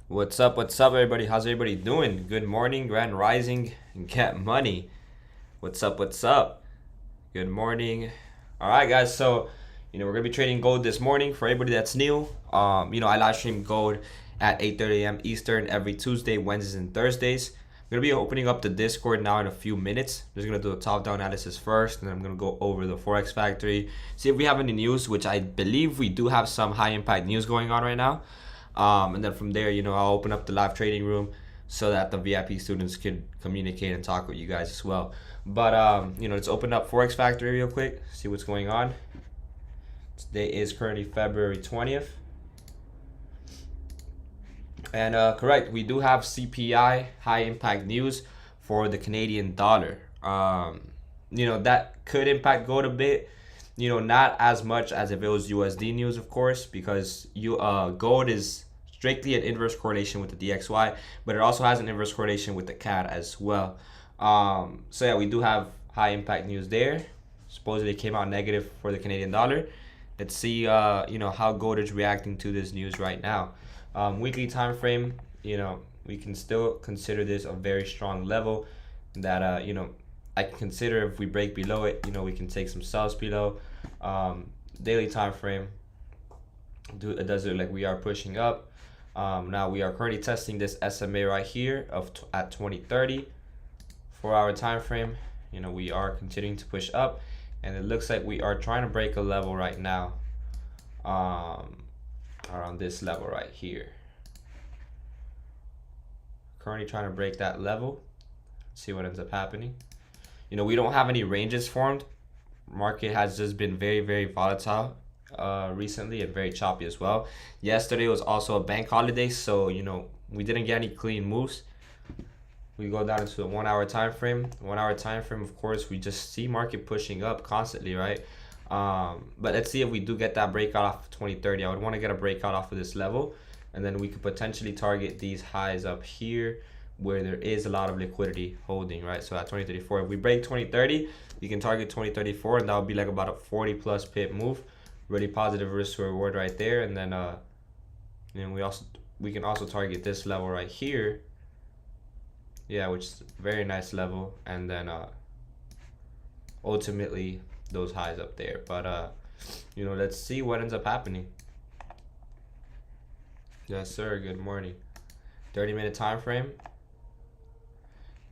What's up, everybody? How's everybody doing? Good morning, grand rising, and get money. What's up? Good morning. All right, guys. So, we're gonna be trading gold this morning for everybody that's new. I live stream gold at 8:30 a.m. Eastern every Tuesday, Wednesdays, and Thursdays. I'm gonna be opening up the Discord now in a few minutes. I'm just gonna do a top-down analysis first, and then I'm gonna go over the Forex factory, see if we have any news, which I believe we do have some high-impact news going on right now. And then from there, I'll open up the live trading room so that the VIP students can communicate and talk with you guys as well. But let's open up Forex Factory real quick, see what's going on. Today is currently February 20th. And correct, we do have CPI, high impact news for the Canadian dollar. That could impact gold a bit. Not as much as if it was USD news, of course, because gold is strictly an inverse correlation with the DXY, but it also has an inverse correlation with the CAD as well. So yeah, we do have high impact news there. Supposedly it came out negative for the Canadian dollar. Let's see, how gold is reacting to this news right now. Weekly time frame, we can still consider this a very strong level that, I can consider if we break below it, we can take some sells below. Daily time frame, it does look like we are pushing up. Now we are currently testing this SMA right here at 2030. 4-hour time frame, we are continuing to push up, and it looks like we are trying to break a level right now, around this level right here. Currently trying to break that level. See what ends up happening. We don't have any ranges formed. Market has just been very, very volatile recently, and very choppy as well. Yesterday was also a bank holiday, so we didn't get any clean moves. We go down into the 1-hour time frame. 1-hour time frame, of course, we just see market pushing up constantly, right? But let's see if we do get that breakout off of 2030. I would want to get a breakout off of this level, and then we could potentially target these highs up here where there is a lot of liquidity holding, right? So at 2034, if we break 2030, you can target 2034, and that would be like about a 40+ pip move. Really positive risk to reward right there. And then we can also target this level right here, yeah, which is a very nice level, and then ultimately those highs up there. But let's see what ends up happening. Yes sir, good morning. 30-minute time frame.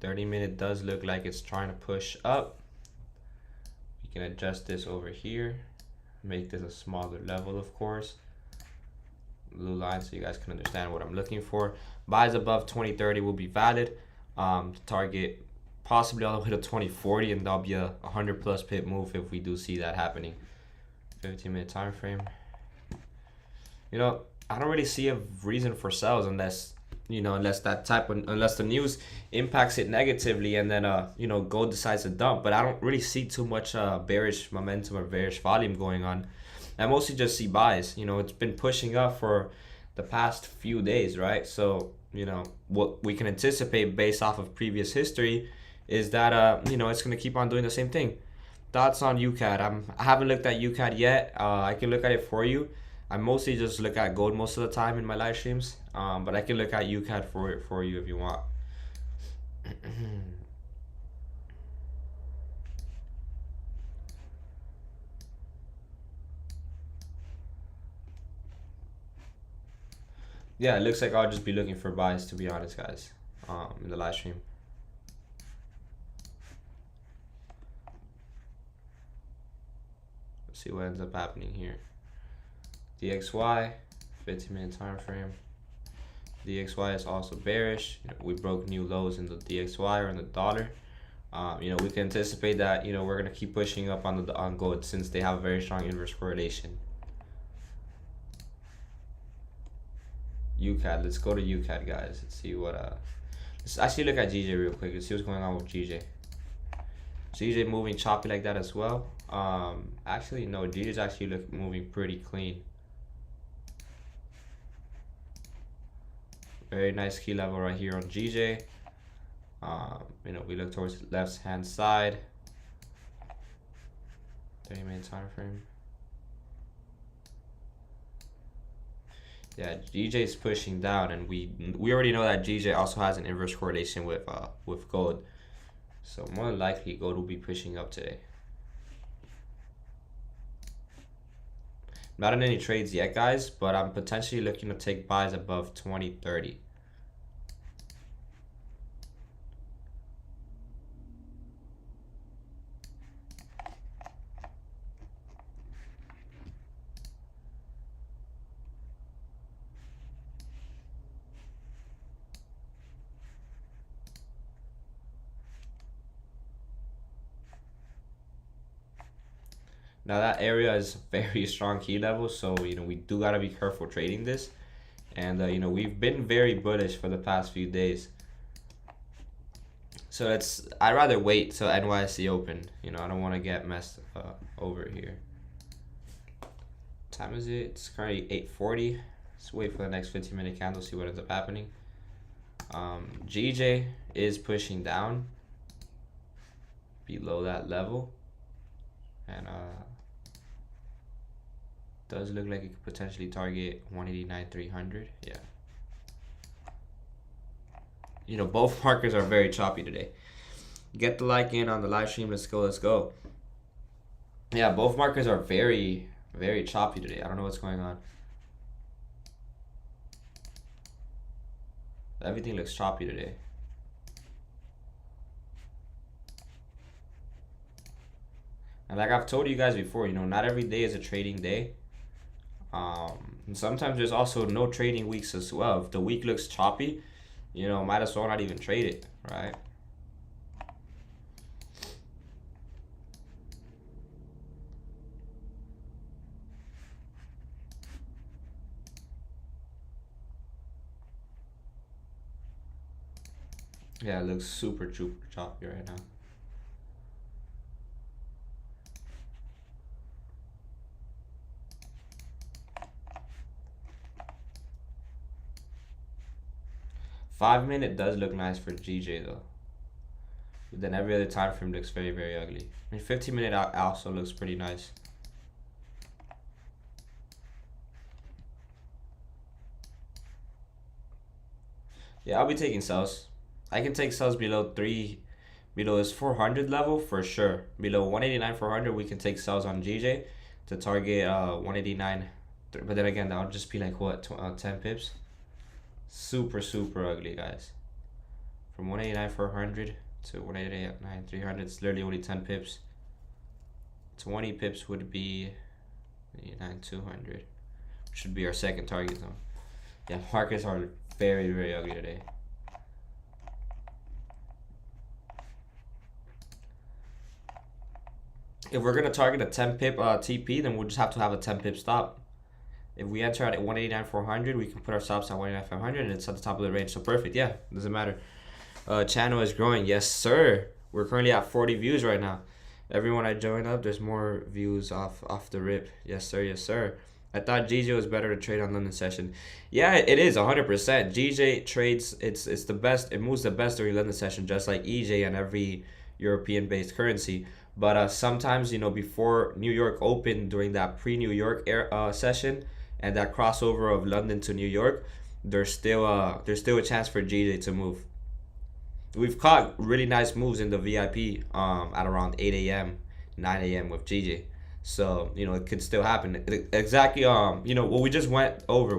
30-minute does look like it's trying to push up. We can adjust this over here, make this a smaller level, of course. Blue line, so you guys can understand what I'm looking for. Buys above 2030 will be valid. Target possibly all the way to 2040, and that'll be a 100+ pip move if we do see that happening. 15-minute time frame. I don't really see a reason for sells unless unless the news impacts it negatively, and then gold decides to dump. But I don't really see too much bearish momentum or bearish volume going on. I mostly just see buys. It's been pushing up for the past few days, right? So what we can anticipate based off of previous history is that it's going to keep on doing the same thing. Thoughts on UCAD? I haven't looked at UCAD yet. I can look at it for you. I mostly just look at gold most of the time in my live streams, but I can look at UCAD for you if you want. Yeah, it looks like I'll just be looking for buys, to be honest, guys, in the live stream. Let's see what ends up happening here. DXY, 15-minute time frame. DXY is also bearish. We broke new lows in the DXY or in the dollar. We can anticipate that we're gonna keep pushing up on gold since they have a very strong inverse correlation. UCAD, let's go to UCAD, guys. Let's see what let's actually look at GJ real quick. Let's see what's going on with GJ. GJ moving choppy like that as well. Actually no, GJ's actually moving pretty clean. Very nice key level right here on GJ. We look towards the left hand side. 30-minute time frame. Yeah, GJ is pushing down, and we already know that GJ also has an inverse correlation with gold. So more than likely, gold will be pushing up today. Not in any trades yet, guys, but I'm potentially looking to take buys above 2030. Now that area is very strong key level, so we do gotta be careful trading this. And we've been very bullish for the past few days. So I'd rather wait till NYSE open. I don't want to get messed over here. Time is it? It's currently 8:40. Let's wait for the next 15-minute candle, see what ends up happening. GJ is pushing down below that level, and does look like it could potentially target 189.300. Yeah. Both markets are very choppy today. Get the like in on the live stream. Let's go. Yeah, both markets are very, very choppy today. I don't know what's going on. Everything looks choppy today. And like I've told you guys before, not every day is a trading day. And sometimes there's also no trading weeks as well. If the week looks choppy, might as well not even trade it, right? Yeah, it looks super choppy right now. Five-minute does look nice for GJ though. But then every other time frame looks very, very ugly. 15-minute also looks pretty nice. Yeah, I'll be taking sells. I can take sells below this 400 level for sure. Below 189 400, we can take sells on GJ to target 189. But then again, that would just be like what, 10 pips. Super ugly, guys. From 189 400 to 189 300, it's literally only 10 pips. 20 pips would be 89 200, which should be our second target zone. Yeah, markets are very, very ugly today. If we're gonna target a 10 pip TP, then we'll just have to have a 10 pip stop. If we enter at 189 400, we can put our stops at 189 500, and it's at the top of the range. So perfect. Yeah, doesn't matter. Channel is growing. Yes, sir. We're currently at 40 views right now. Everyone I joined up, there's more views off the rip. Yes, sir. Yes, sir. I thought GJ was better to trade on London session. Yeah, it is 100%. GJ trades. It's the best. It moves the best during London session, just like EJ and every European-based currency. But sometimes, before New York opened during that pre-New York session and that crossover of London to New York, there's still a chance for GJ to move. We've caught really nice moves in the VIP at around 8 a.m., 9 a.m. with GJ. So, it could still happen. Exactly, what we just went over.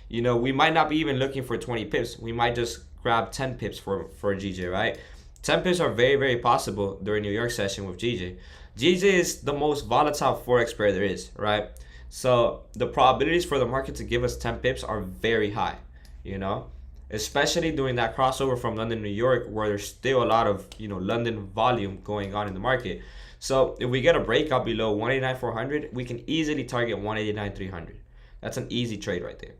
We might not be even looking for 20 pips. We might just grab 10 pips for GJ, right? 10 pips are very, very possible during New York session with GJ. GJ is the most volatile Forex pair there is, right? So the probabilities for the market to give us 10 pips are very high, especially during that crossover from London to New York, where there's still a lot of, London volume going on in the market. So if we get a breakout below 189 400, we can easily target 189 300. That's an easy trade right there.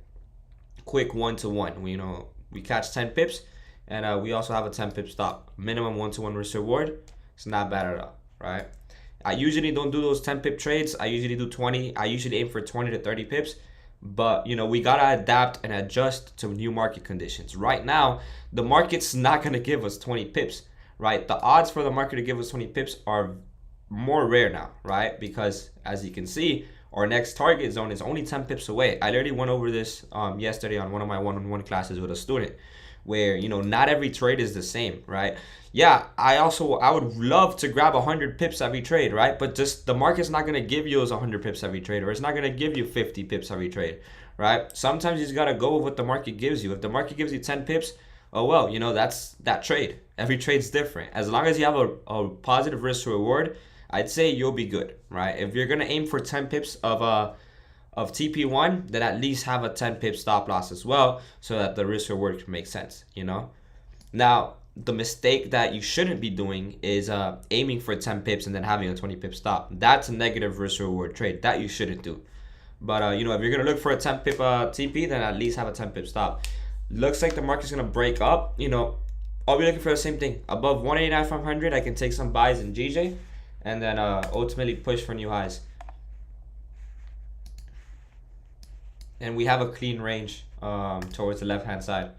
Quick 1-to-1. We catch 10 pips. And we also have a 10 pip stop. Minimum 1-to-1 risk reward. It's not bad at all, right? I usually don't do those 10 pip trades. I usually do 20. I usually aim for 20 to 30 pips. But, we got to adapt and adjust to new market conditions. Right now, the market's not going to give us 20 pips, right? The odds for the market to give us 20 pips are more rare now, right? Because, as you can see, Our next target zone is only 10 pips away. I literally went over this yesterday on one of my one-on-one classes with a student, where not every trade is the same, right? Yeah, I would love to grab 100 pips every trade, right? But just the market's not going to give you those 100 pips every trade, or it's not going to give you 50 pips every trade, right? Sometimes you just got to go with what the market gives you. If the market gives you 10 pips, oh well, that's that trade. Every trade's different. As long as you have a positive risk to reward, I'd say you'll be good, right? If you're going to aim for 10 pips of TP1, then at least have a 10 pip stop loss as well, so that the risk reward can make sense, Now, the mistake that you shouldn't be doing is aiming for 10 pips and then having a 20 pip stop. That's a negative risk reward trade that you shouldn't do. But if you're gonna look for a 10 pip TP, then at least have a 10 pip stop. Looks like the market's gonna break up. I'll be looking for the same thing above 189,500. I can take some buys in GJ, and then ultimately push for new highs. And we have a clean range towards the left hand side.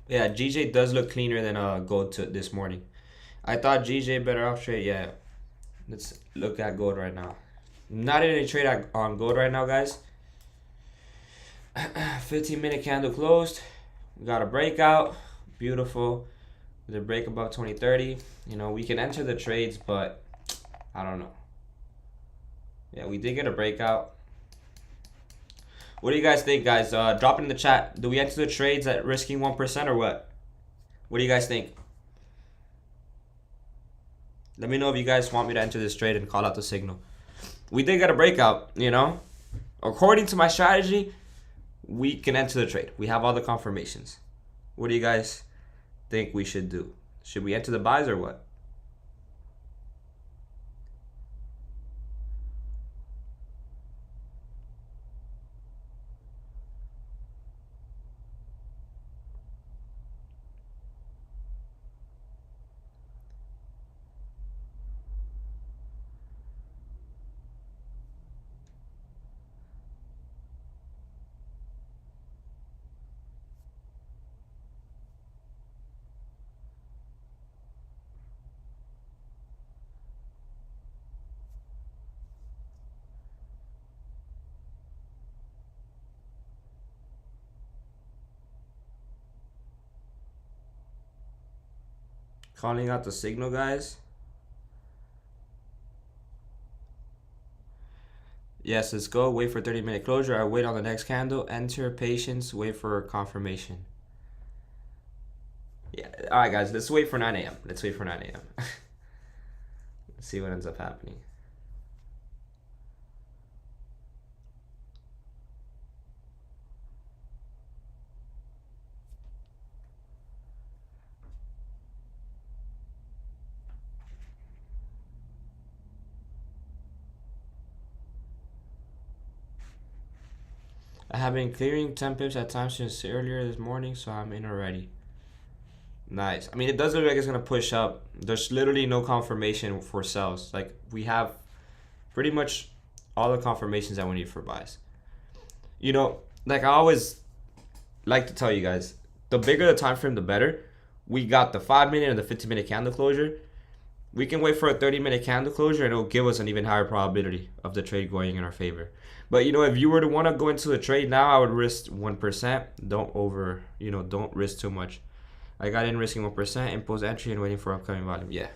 Yeah, GJ does look cleaner than gold this morning. I thought GJ better off trade. Yeah, let's look at gold right now. Not in any trade on gold right now, guys. 15-minute candle closed. We got a breakout. Beautiful. The break above 2030. We can enter the trades, but I don't know. Yeah, we did get a breakout. What do you guys think, guys? Drop it in the chat. Do we enter the trades at risking 1% or what? What do you guys think? Let me know if you guys want me to enter this trade and call out the signal. We did get a breakout, According to my strategy, we can enter the trade. We have all the confirmations. What do you guys think we should do? Should we enter the buys or what? Calling out the signal, guys. Yes, let's go. Wait for 30-minute closure. I wait on the next candle. Enter, patience, wait for confirmation. Yeah, all right, guys. Let's wait for 9 a.m. Let's wait for 9 a.m. Let's see what ends up happening. I have been clearing 10 pips at times since earlier this morning, so I'm in already. Nice. I mean, it does look like it's going to push up. There's literally no confirmation for sells. Like, we have pretty much all the confirmations that we need for buys. Like I always like to tell you guys, the bigger the time frame, the better. We got the 5-minute and the 15-minute candle closure. We can wait for a 30-minute candle closure, and it'll give us an even higher probability of the trade going in our favor. But if you were to want to go into a trade now, I would risk 1%. Don't risk too much. I got in risking 1%, impose entry, and waiting for upcoming volume. Yeah.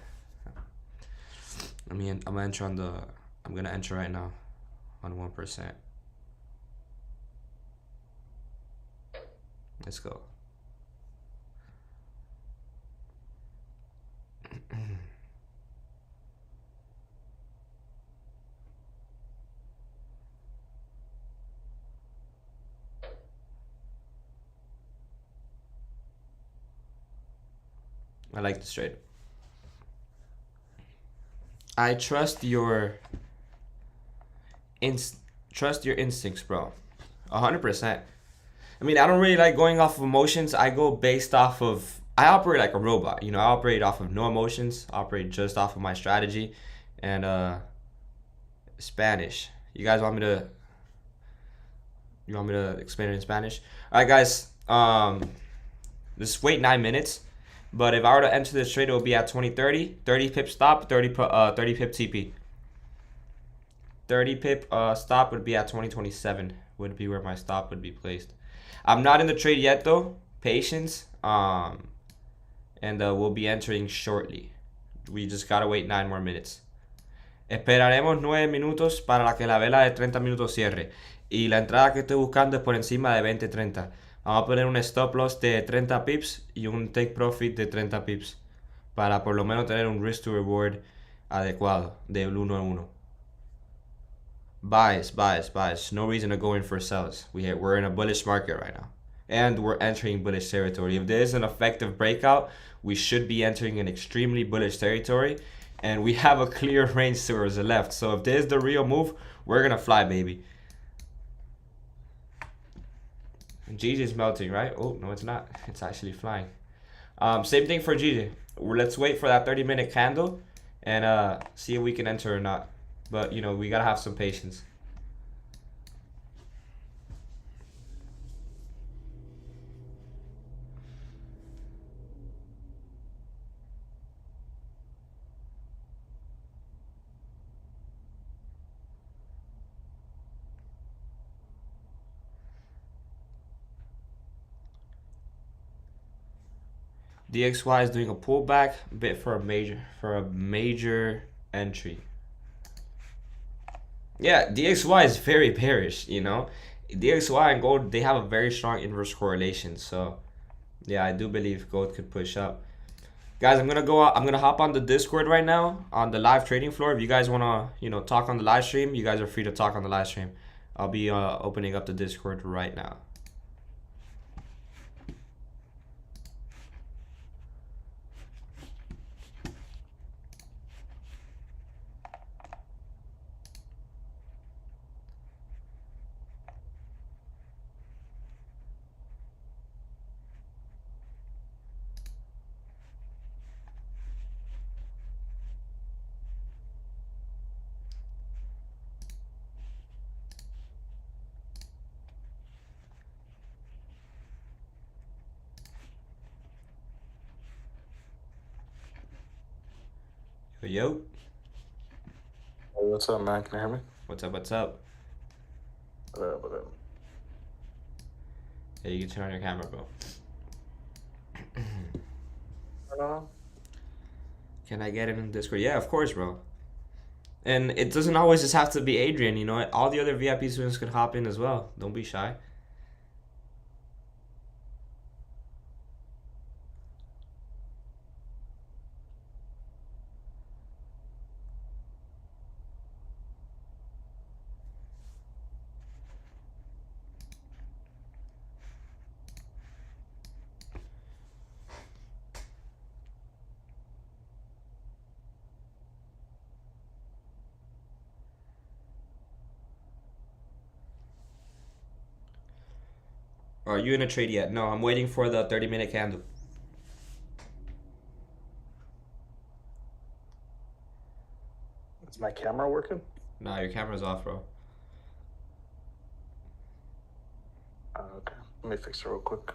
I'm gonna enter right now on 1%. Let's go. I like this trade. I trust your instincts, bro. 100%. I mean, I don't really like going off of emotions. I go based off of, I operate like a robot. I operate off of no emotions. I operate just off of my strategy. And Spanish. You guys want me to You want me to explain it in Spanish? All right, guys. Just wait 9 minutes. But if I were to enter this trade, it will be at 2030. 30 pip stop, 30 pip TP. 30 pip stop would be at 2027. Would be where my stop would be placed. I'm not in the trade yet though. Patience. And we'll be entering shortly. We just gotta wait 9 more minutes. Esperaremos 9 minutos para que la vela de 30 minutos cierre. Y la entrada que estoy buscando es por encima de 20-30. Vamos a poner un stop loss de 30 pips y un take profit de 30 pips. Para por lo menos tener un risk to reward adecuado del 1 a 1. Buys. No reason to go in for sells. We're in a bullish market right now. And we're entering bullish territory. If there is an effective breakout, we should be entering an extremely bullish territory. And we have a clear range towards the left. So if there's the real move, we're going to fly, baby. GG's melting, right? Oh, no, it's not. It's actually flying. Same thing for GG. Let's wait for that 30-minute candle and see if we can enter or not. But, you know, we got to have some patience. DXY is doing a pullback bit for a major entry. Yeah, DXY is very bearish, you know. DXY and gold, they have a very strong inverse correlation. So yeah, I do believe gold could push up. Guys, I'm gonna hop on the Discord right now on the live trading floor. If you guys wanna, you know, talk on the live stream, you guys are free to talk on the live stream. I'll be opening up the Discord right now. Yo. Hey, what's up, man? Can you hear me? What's up? What up? Yeah, you can turn on your camera, bro. Can I get it in Discord? Yeah, of course, bro. And it doesn't always just have to be Adrian, you know. All the other VIP students could hop in as well. Don't be shy. Are you in a trade yet? No, I'm waiting for the 30-minute candle. Is my camera working? Nah, your camera's off, bro. Okay, let me fix it real quick.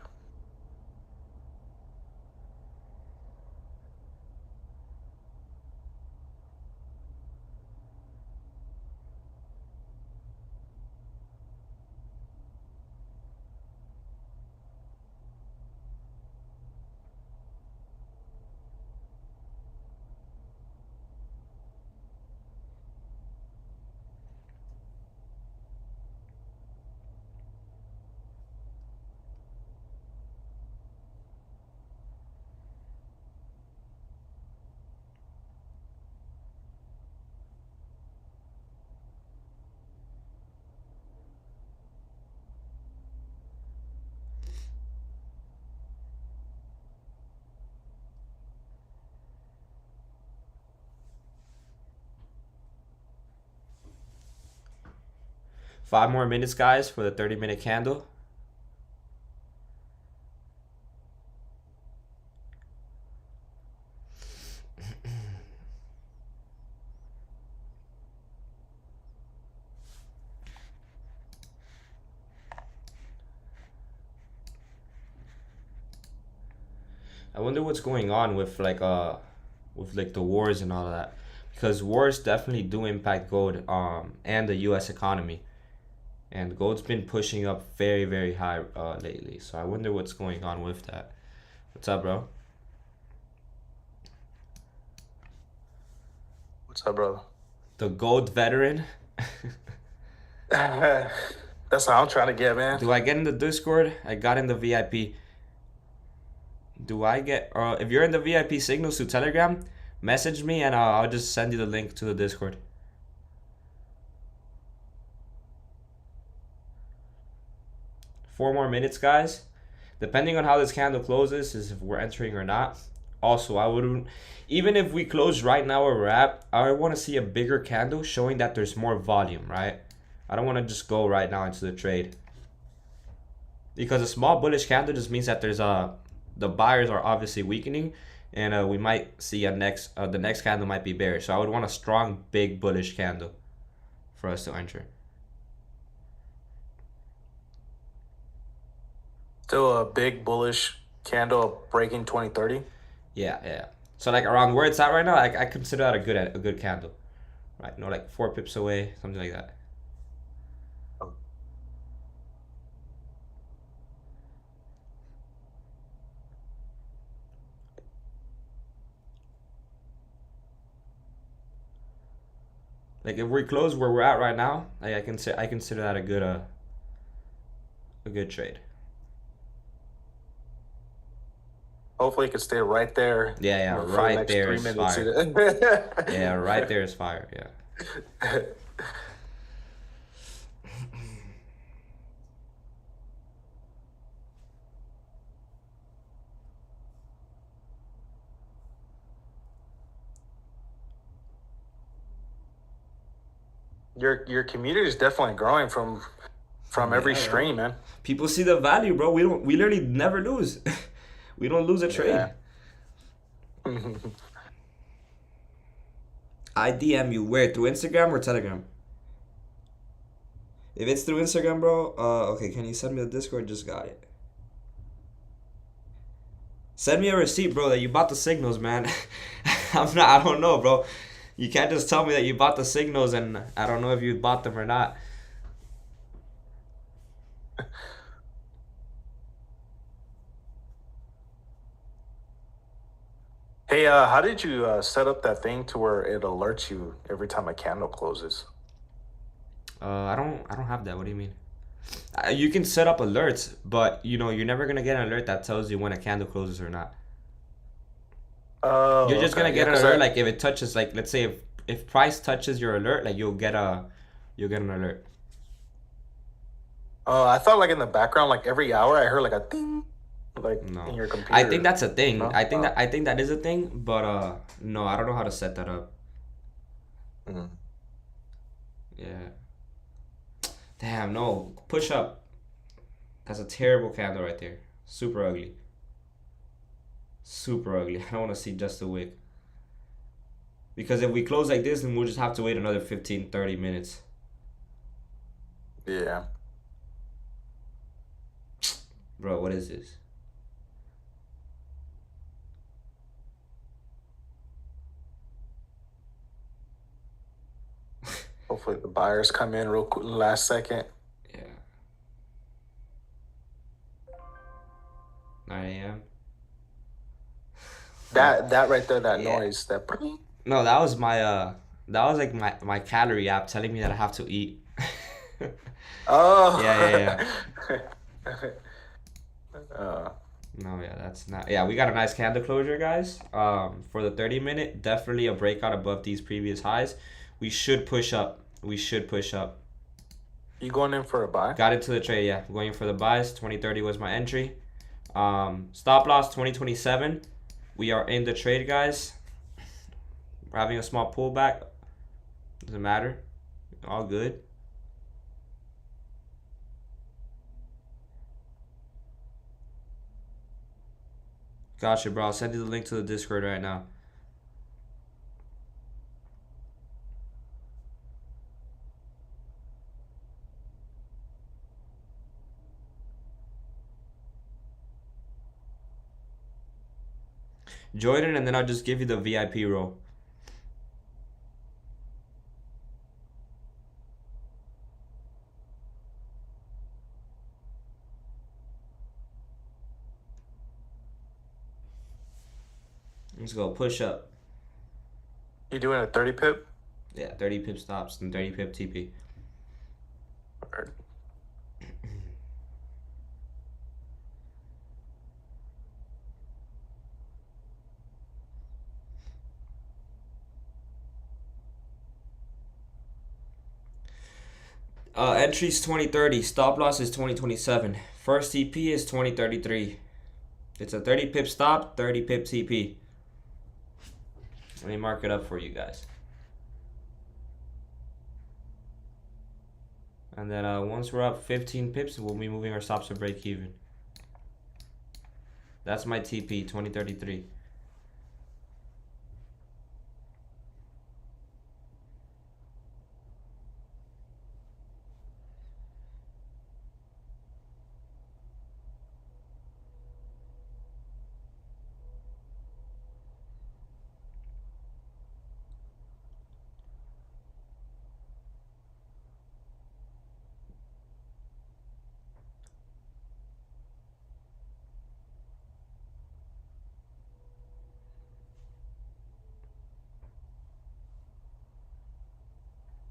Five more minutes, guys, for the 30-minute candle. I wonder what's going on with like the wars and all of that, because wars definitely do impact gold and the U.S. economy, and gold's been pushing up very very high lately. So I wonder what's going on with that. What's up, bro? What's up, brother? The gold veteran. That's how I'm trying to get, man. Do I get in the Discord? I got in the VIP. Do I get? If you're in the VIP signals to Telegram, message me and I'll just send you the link to the Discord. Four more minutes, guys. Depending on how this candle closes, is if we're entering or not. Also, I wouldn't, even if we close right now where we're at, I want to see a bigger candle showing that there's more volume, right? I don't want to just go right now into the trade, because a small bullish candle just means that there's the buyers are obviously weakening, and we might see the next candle might be bearish. So I would want a strong big bullish candle for us to enter. Still a big bullish candle breaking 2030. Yeah. So like around where it's at right now, I consider that a good candle, right? No, like 4 pips away, something like that. Like if we close where we're at right now, like I consider that a good trade. Hopefully, it can stay right there. Yeah, for the right next there 3 is minutes. fire. Yeah, right there is fire. Yeah. Your community is definitely growing from every Yeah, stream, man. People see the value, bro. We literally never lose. We don't lose a trade. Yeah. I DM you where, through Instagram or Telegram? If it's through Instagram, bro, okay, can you send me the Discord? Just got it. Send me a receipt, bro, that you bought the signals, man. I don't know, bro. You can't just tell me that you bought the signals and I don't know if you bought them or not. Hey, how did you set up that thing to where it alerts you every time a candle closes? I don't have that. What do you mean? You can set up alerts, but you're never gonna get an alert that tells you when a candle closes or not. Oh, You're just okay. gonna Yeah, get an 'cause alert like if it touches, like let's say if price touches your alert, like you'll get an alert. I thought like in the background, like every hour, I heard like a ding, like in No, your I think computer. that's a thing. No? I think that is a thing, but no, I don't know how to set that up. Mhm. Yeah. Damn, no. Push up. That's a terrible candle right there. Super ugly. Super ugly. I don't want to see just a wick. Because if we close like this, then we'll just have to wait another 15, 30 minutes. Yeah. Bro, what is this? Hopefully the buyers come in real quick last second. Yeah. 9 a.m. That right there, that Yeah. noise, that. No, that was like my calorie app telling me that I have to eat. Oh. Yeah. uh, No, yeah, that's not. Yeah, we got a nice candle closure, guys. For the 30-minute, definitely a breakout above these previous highs. We should push up. We should push up. you going in for a buy? Got into the trade, yeah. Going for the buys. 2030 was my entry. Stop loss 2027. We are in the trade, guys. We're having a small pullback. Doesn't matter. All good. Gotcha, bro. I'll send you the link to the Discord right now. Join it, and then I'll just give you the VIP role. Let's go push up. You doing a 30 pip? Yeah, 30 pip stops and 30 pip TP. Or- Entries 2030. Stop loss is 2027. First TP is 2033. It's a 30 pip stop, 30 pip TP. Let me mark it up for you guys. And then once we're up 15 pips, we'll be moving our stops to break even. That's my TP, 2033.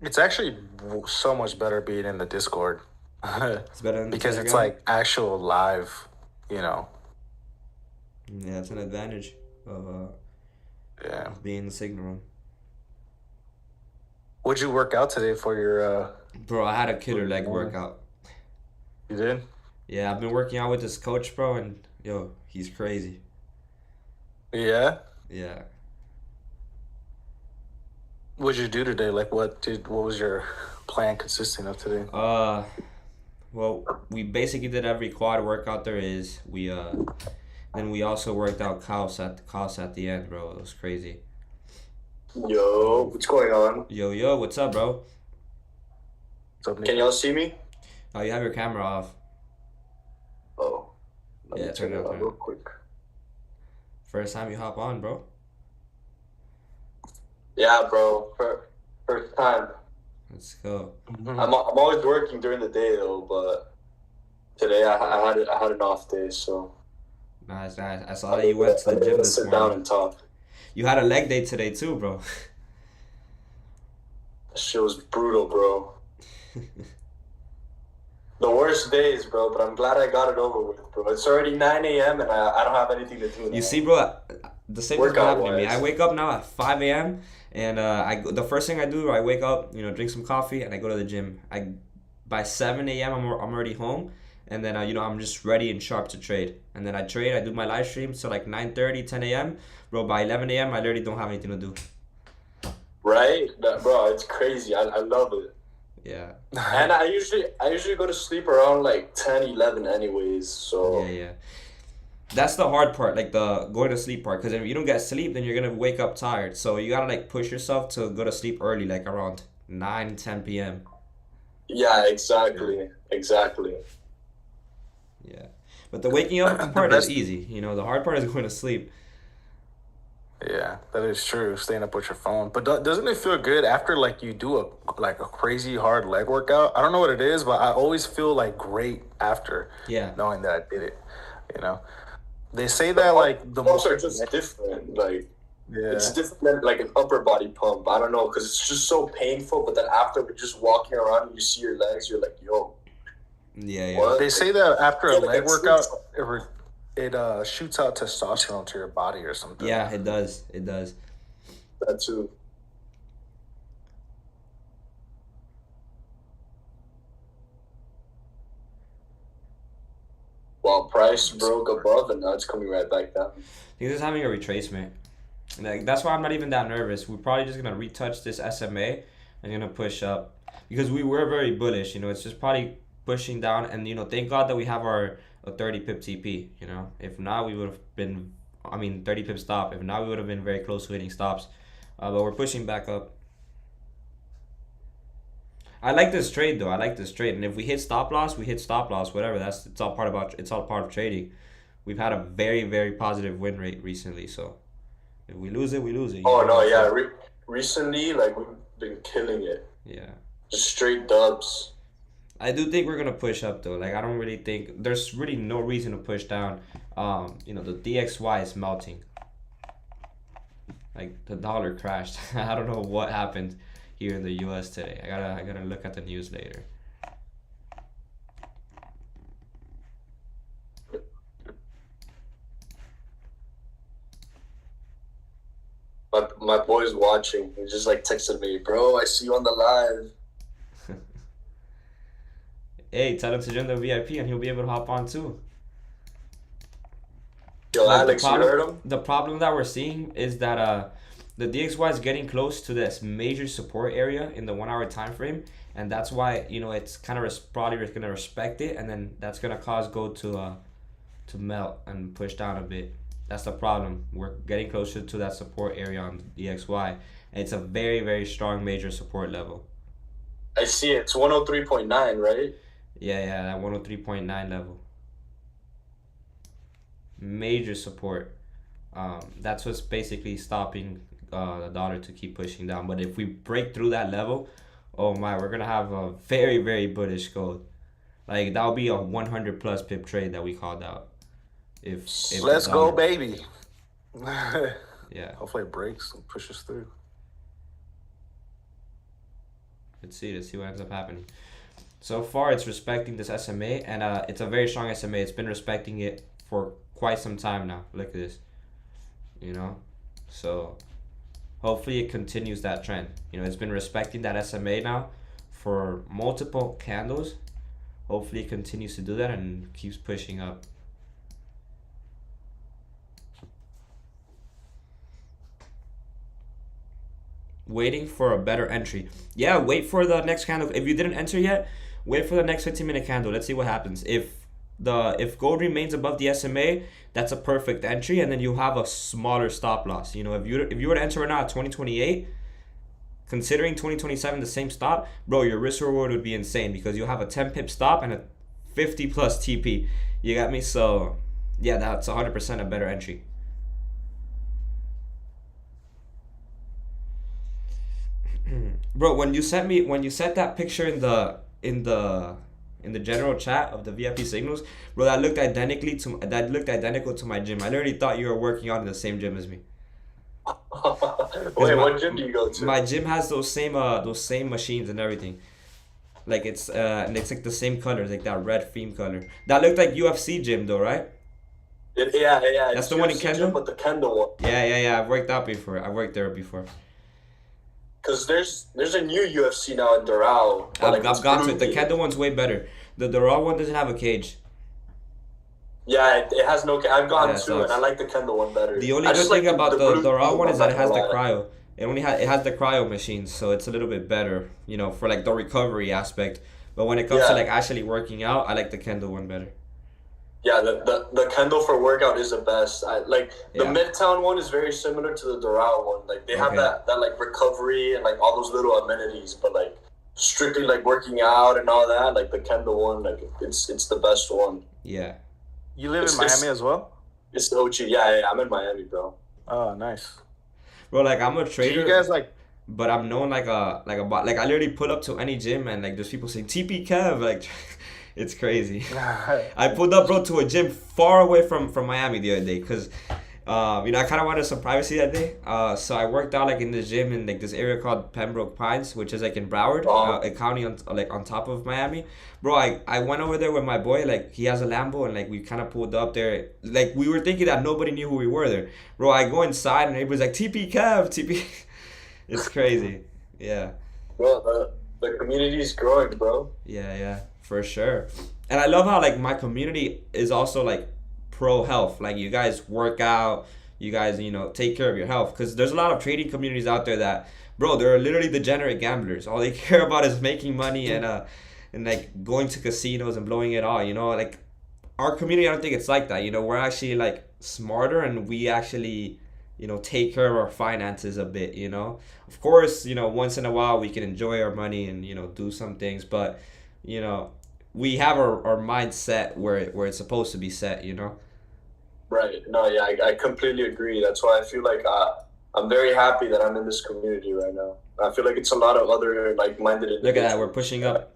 It's actually so much better being in the Discord It's better than the because it's Telegram. like actual live, you know. Yeah, that's an advantage of Yeah. being in the signal room. What'd you work out today for your Bro, I had a killer leg workout. you did? Yeah, I've been working out with this coach, bro, and yo, he's crazy. Yeah. Yeah. What'd you do today? Like what was your plan consisting of today? Well, we basically did every quad workout there is. Then we also worked out calves at the end, bro. It was crazy. Yo, what's going on? Yo, what's up, bro? What's up, Can Nick? y'all see me? Oh, you have your camera off. Oh, let Yeah, me turn turn it it up, on turn it real up. quick. First time you hop on, bro. Yeah, bro. First time. Let's go. Mhm. I'm always working during the day though, but today I had an off day, so Nice. I saw that you went to I'm the gym able to this sit down morning. and talk. You had a leg day today too, bro. That shit was brutal, bro. The worst days, bro. But I'm glad I got it over with, bro. It's already 9 a.m. and I don't have anything to do now. You see, bro, the same thing's gonna happen to me. I Workout-wise. wake up now at 5 a.m. and the first thing I do, I wake up, drink some coffee, and I go to the gym. By 7 a.m. I'm already home, and then I'm just ready and sharp to trade. And then I trade. I do my live stream so like 9:30, 10 a.m. Bro, by 11 a.m. I literally don't have anything to do. Right? Bro, it's crazy. I love it. Yeah, And I usually go to sleep around like 10, 11 anyways, so yeah. That's the hard part, like the going to sleep part. Because if you don't get sleep, then you're gonna wake up tired. So you gotta like push yourself to go to sleep early, like around 9, 10 p.m. yeah, exactly. Yeah, but the waking up The part is best. easy. The hard part is going to sleep. Yeah, that is true. Staying up with your phone, but doesn't it feel good after like you do a crazy hard leg workout? I don't know what it is, but I always feel like great after Yeah, knowing that I did it. You know, they say that like the Pumps more are just different. Like yeah, it's different than like an upper body pump. I don't know because it's just so painful. But then after we're just walking around and you see your legs, you're like, yo, yeah. what? they say that after a Yeah, like leg a workout, true- it shoots out testosterone to your body or something. Yeah, it does. It does. that too. Well, price broke above and now it's coming right back down. He's just having a retracement. Like that's why I'm not even that nervous. We're probably just gonna retouch this SMA and gonna push up because we were very bullish. It's just probably pushing down, and thank God that we have our a 30 pip TP. If not, we would have been. I mean, 30 pip stop. If not, we would have been very close to hitting stops. But we're pushing back up. I like this trade though. I like this trade, and if we hit stop loss, we hit stop loss. Whatever. It's all part of trading. We've had a very very positive win rate recently, so If we lose it, we lose it. You Oh know what no, I'm yeah. saying? Recently, like we've been killing it. Yeah. Just straight dubs. I do think we're gonna push up though. Like I don't really think there's really no reason to push down. The DXY is melting. Like the dollar crashed. I don't know what happened here in the US today. I gotta look at the news later. My boy's watching. He just like texted me, bro. I see you on the live. Hey, tell him to join the VIP and he'll be able to hop on too. Yo, Like Alex, you heard him? the problem that we're seeing is that the DXY is getting close to this major support area in the 1 hour time frame, and that's why it's kind of probably gonna respect it, and then that's gonna cause gold to melt and push down a bit. That's the problem. We're getting closer to that support area on the DXY, and it's a very very strong major support level. I see it. It's 103.9, right? Yeah, that 103.9 level. Major support. That's what's basically stopping the dollar to keep pushing down. But if we break through that level, oh my, we're gonna have a very very bullish gold. Like that'll be a 100 plus pip trade that we called out. If Let's the go, dollar, baby. yeah. Hopefully it breaks and pushes through. Let's see what ends up happening. So far, it's respecting this SMA, and it's a very strong SMA. It's been respecting it for quite some time now. Look at this, So hopefully it continues that trend. It's been respecting that SMA now for multiple candles. Hopefully it continues to do that and keeps pushing up. Waiting for a better entry. Yeah, wait for the next candle. If you didn't enter yet, wait for the next 15-minute candle. Let's see what happens. If gold remains above the SMA, that's a perfect entry, and then you have a smaller stop loss. If you were to enter right now at 2028, considering 2027 the same stop, bro, your risk reward would be insane because you'll have a 10 pip stop and a 50 plus TP. You got me? So yeah, that's 100% a better entry. Bro, when you sent that picture in the general chat of the VIP signals, bro, that looked identical to my gym. I literally thought you were working out in the same gym as me. Wait, what gym do you go to? My gym has those same machines and everything. Like it's like the same colors, like that red theme color. That looked like UFC gym though, right? Yeah. That's the one in Kendall? Gym, but the Kendall one. Yeah. I've worked out before. I worked there before. Cause there's a new UFC now in Doral. I've gone to it. The Kendall one's way better. The Doral one doesn't have a cage. Yeah, it has no. I've gone Yeah, to it. And I like the Kendall one better. The only I good just thing like about the Doral one is that it has the lie. cryo. It has the cryo machines, so it's a little bit better, for like the recovery aspect. But when it comes to like actually working out, I like the Kendall one better. Yeah, the Kendall for workout is the best. The Midtown one is very similar to the Doral one. Like they have that like recovery and like all those little amenities, but like strictly like working out and all that, like the Kendall one, like it's the best one. Yeah. You live in Miami as well? It's the OG. Yeah, I'm in Miami, bro. Oh, nice. Bro, like I'm a trader. Do you guys like? But I'm known like a bot. Like I literally pull up to any gym and like there's people saying TP Kev, like it's crazy. I pulled up, bro, to a gym far away from Miami the other day because I kind of wanted some privacy that day. So I worked out like in this gym in like this area called Pembroke Pines, which is like in Broward, a county on top of Miami. Bro, I went over there with my boy. Like he has a Lambo, and like we kind of pulled up there. Like we were thinking that nobody knew who we were there. Bro, I go inside and everybody's like TP Kev, TP. It's crazy. Yeah. Bro, the community's growing, bro. Yeah, for sure. And I love how like my community is also like pro health. Like you guys work out, you guys take care of your health, because there's a lot of trading communities out there that, bro, they're literally degenerate gamblers. All they care about is making money and like going to casinos and blowing it all. Like our community, I don't think it's like that. We're actually like smarter, and we actually take care of our finances a bit. Of course, once in a while we can enjoy our money and do some things, but we have our mindset where it's supposed to be set. Right. No, yeah, I completely agree. That's why I feel like I'm very happy that I'm in this community right now. I feel like it's a lot of other like-minded individuals. Look at that, we're pushing up.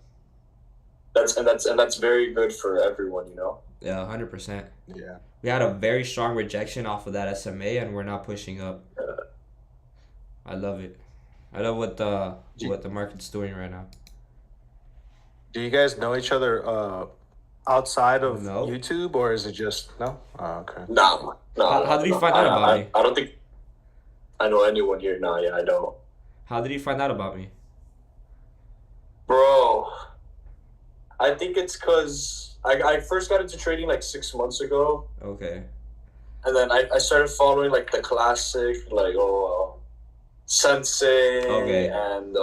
That's very good for everyone, you know. Yeah, 100%. Yeah. We had a very strong rejection off of that SMA, and we're not pushing up. I love it. I love what the market's doing right now. Do you guys know each other outside of No. YouTube, or is it just no? Oh, okay. No. How did you find out about me? I don't think I know anyone here. No, yeah, I don't. How did you find out about me? Bro, I think it's because I first got into trading like 6 months ago. Okay. And then I started following like the classic, like Sensei Okay. and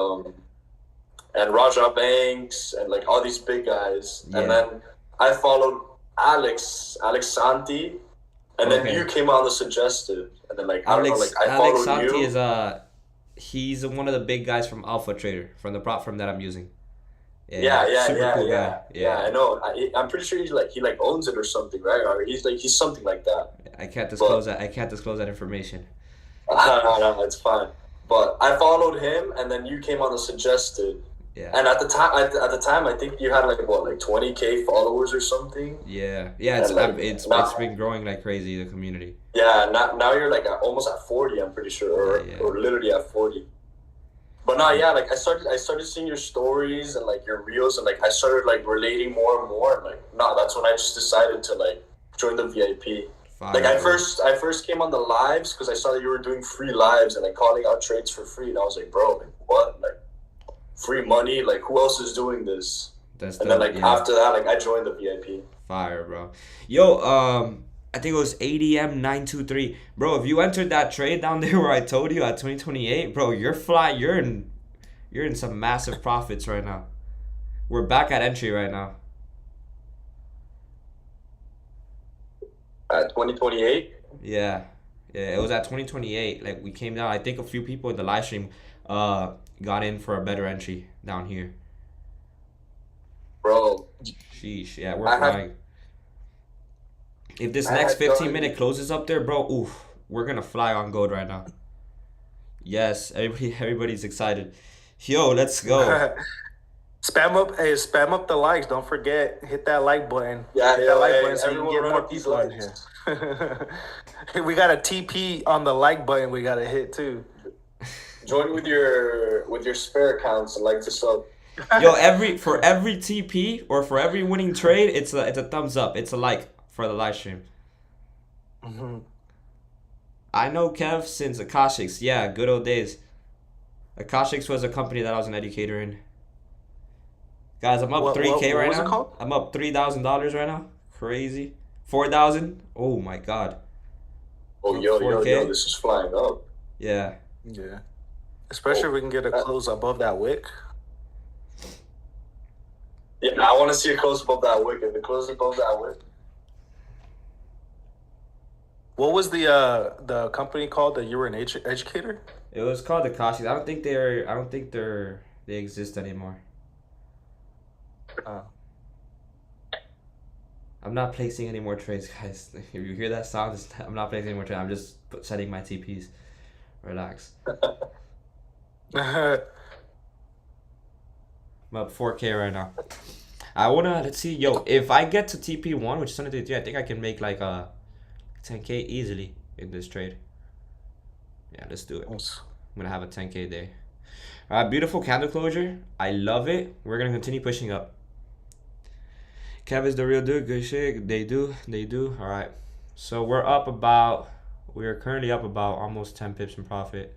Raja Banks and like all these big guys. Yeah. And then I followed Alex Santi, and then Okay. you came on the suggested. And then like I don't know, like I Alex followed Santi you. is he's one of the big guys from Alpha Trader, from the prop firm that I'm using. Yeah, super cool guy. Yeah, I know. I'm pretty sure he owns it or something, right? Or he's something like that. I can't disclose that. I can't disclose that information. No, it's fine. But I followed him, and then you came on the suggested. Yeah. And at the time, I think you had like 20K followers or something. Yeah. And, It's been growing like crazy, the community. Yeah. Now you're like almost at 40. I'm pretty sure, or literally at 40. But no, yeah, like I started seeing your stories and like your reels, and like I started like relating more and more. And like, no, that's when I just decided to like join the VIP. Fire, like I bro. first came on the lives because I saw that you were doing free lives and like calling out trades for free, and I was like, bro, like what, like free money? Like who else is doing this? That's And then like after that, like I joined the VIP. Fire, bro. Yo, I think it was ADM 923. Bro, if you entered that trade down there where I told you at 2028, bro, you're flying. You're in some massive profits right now. We're back at entry right now. At 2028. Yeah, it was at 2028. Like we came down. I think a few people in the live stream got in for a better entry down here. Bro. Sheesh. Yeah, we're flying. If this next 15-minute closes up there, bro, oof, we're gonna fly on gold right now. Yes, everybody's excited. Yo, let's go. Spam up the likes. Don't forget, hit that like button. Yeah, hit that like button so you everyone can get run more up these people in likes. here. We got a TP on the like button. We gotta hit too. Join with your spare accounts and like to sub. Yo, for every TP or for every winning trade, it's a thumbs up. It's a like for the live stream. Mm-hmm. I know Kev since Akashics. Yeah, good old days. Akashics was a company that I was an educator in. Guys, I'm up 3K right now. What was it called? I'm up $3,000 right now. Crazy. 4,000. Oh my god. Oh, yo, this is flying up. Yeah. Yeah. Especially if we can get a close above that wick. Yeah, I want to see a close above that wick. If it closes above that wick. What was the company called that you were an educator? It was called Akashics. I don't think they exist anymore. I'm not placing any more trades, guys. If you hear that sound, I'm not placing any more trades. I'm just setting my TPs. Relax. I'm up 4K right now. Let's see, yo, if I get to TP1, which is 133, I think I can make like a 10K easily in this trade. Yeah, let's do it. I'm gonna have a 10K day. All right, beautiful candle closure. I love it. We're gonna continue pushing up. Kev is the real dude. Good shit. They do. All right. So we're currently up about almost 10 pips in profit.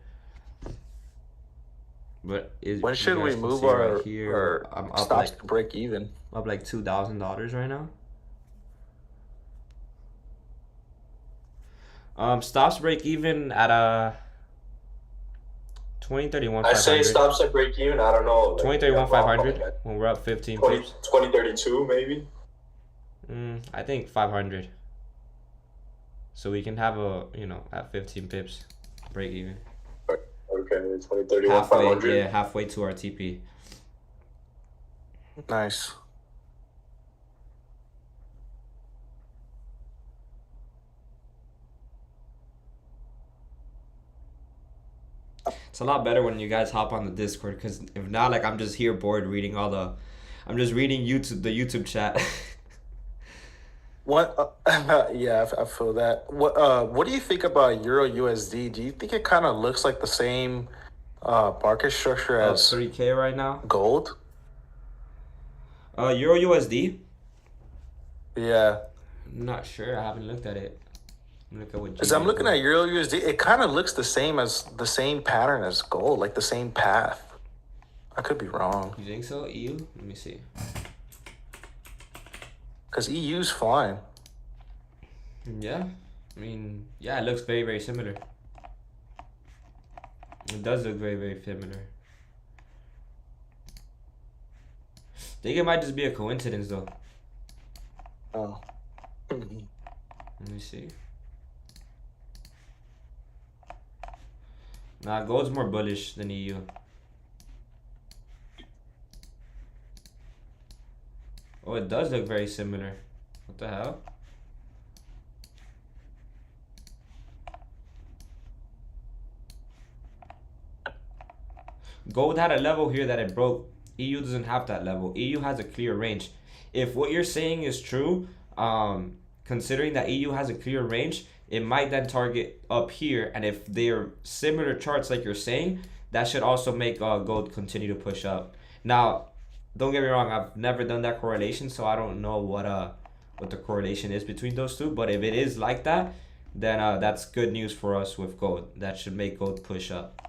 But when should we move our stops to break even? Up like $2,000 right now. Stops break even at 2031. I say stops at break even. I don't know. 2031 500 when we're up 15 pips. 2032 maybe. I think 500. So we can have at 15 pips break even. Okay, 2031 500. Yeah, halfway to our TP. It's a lot better when you guys hop on the Discord, because if not, like, I'm just here bored reading I'm just reading the YouTube chat. What? Yeah, I feel that. What do you think about Euro USD? Do you think it kind of looks like the same market structure as 3K right now. gold? Euro USD. Yeah, I'm not sure. I haven't looked at it. Look at what. because I'm looking at Euro USD. It kind of looks the same pattern as gold, like the same path. I could be wrong. You think so? EU? Let me see. Because EU's fine. Yeah, I mean, yeah, it looks very, very similar. It does look very, very similar. I think it might just be a coincidence, though. Oh. Let me see. Nah, gold's more bullish than EU. Oh, it does look very similar. What the hell? Gold had a level here that it broke. EU doesn't have that level. EU has a clear range. If what you're saying is true, considering that EU has a clear range, it might then target up here. And if they're similar charts like you're saying, that should also make gold continue to push up. Now, don't get me wrong, I've never done that correlation, so I don't know what the correlation is between those two. But if it is like that, then that's good news for us with gold. That should make gold push up.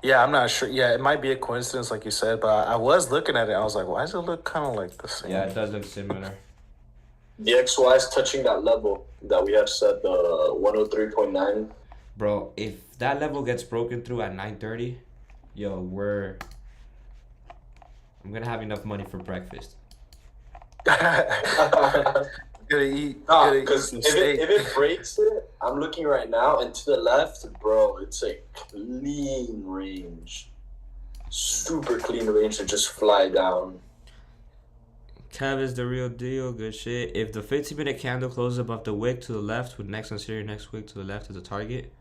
Yeah, I'm not sure. Yeah, it might be a coincidence, like you said, but I was looking at it. I was like, why does it look kind of like the same? Yeah, it does look similar. The XY is touching that level that we had set, the 103.9. Bro, if that level gets broken through at 9:30, yo, I'm gonna have enough money for breakfast. Gonna eat. Nah, Gonna eat because some if steak. it breaks it, I'm looking right now, and to the left, bro, it's a clean range. Super clean range to just fly down. Kev is the real deal. Good shit. If the 15-minute candle closes above the wick to the left, would next consider your next wick to the left as a target?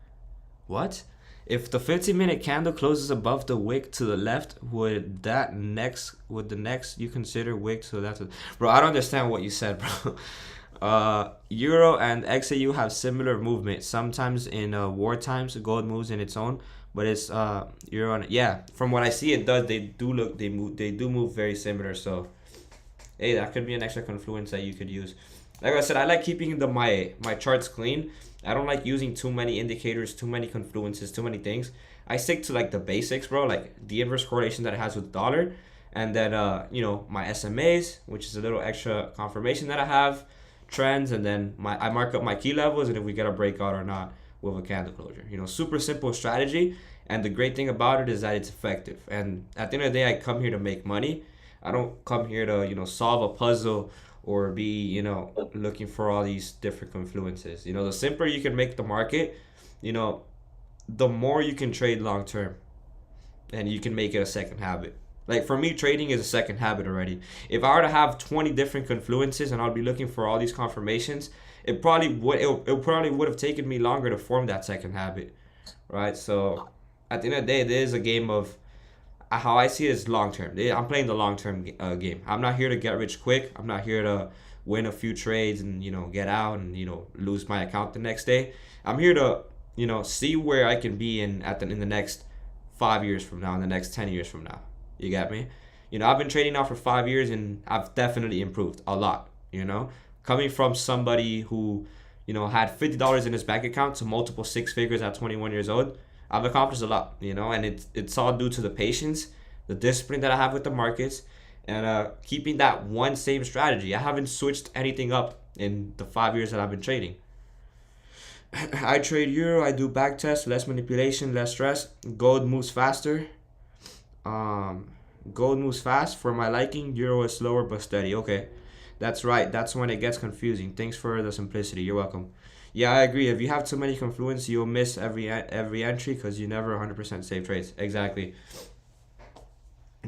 What? If the 15-minute candle closes above the wick to the left, would the next you consider wick to the left? Bro, I don't understand what you said, bro. Euro and XAU have similar movement. Sometimes in war times, gold moves in its own, but it's Euro and yeah. From what I see, it does. They do move very similar. So, hey, that could be an extra confluence that you could use. Like I said, I like keeping my charts clean. I don't like using too many indicators, too many confluences, too many things. I stick to like the basics, bro, like the inverse correlation that it has with the dollar, and then my SMAs, which is a little extra confirmation that I have, trends, and then I mark up my key levels, and if we get a breakout or not with a candle closure. Super simple strategy, and the great thing about it is that it's effective. And at the end of the day, I come here to make money. I don't come here to solve a puzzle or be looking for all these different confluences. The simpler you can make the market, the more you can trade long term, and you can make it a second habit. Like for me, trading is a second habit already. If I were to have 20 different confluences and I'll be looking for all these confirmations, it probably would have taken me longer to form that second habit, right? So at the end of the day, it is a game of how I see it is long term. I'm playing the long term game. I'm not here to get rich quick. I'm not here to win a few trades and get out and lose my account the next day. I'm here to see where I can be in the next 5 years from now, in the next 10 years from now. You got me? I've been trading now for 5 years and I've definitely improved a lot. Coming from somebody who had $50 in his bank account to multiple six figures at 21 years old. I've accomplished a lot, and it's all due to the patience, the discipline that I have with the markets, and keeping that one same strategy. I haven't switched anything up in the 5 years that I've been trading. I trade Euro, I do back tests, less manipulation, less stress. Gold moves faster. Gold moves fast for my liking. Euro is slower but steady. Okay, that's right. That's when it gets confusing. Thanks for the simplicity. You're welcome. Yeah, I agree. If you have too many confluence, you'll miss every entry because you never 100% save trades. Exactly.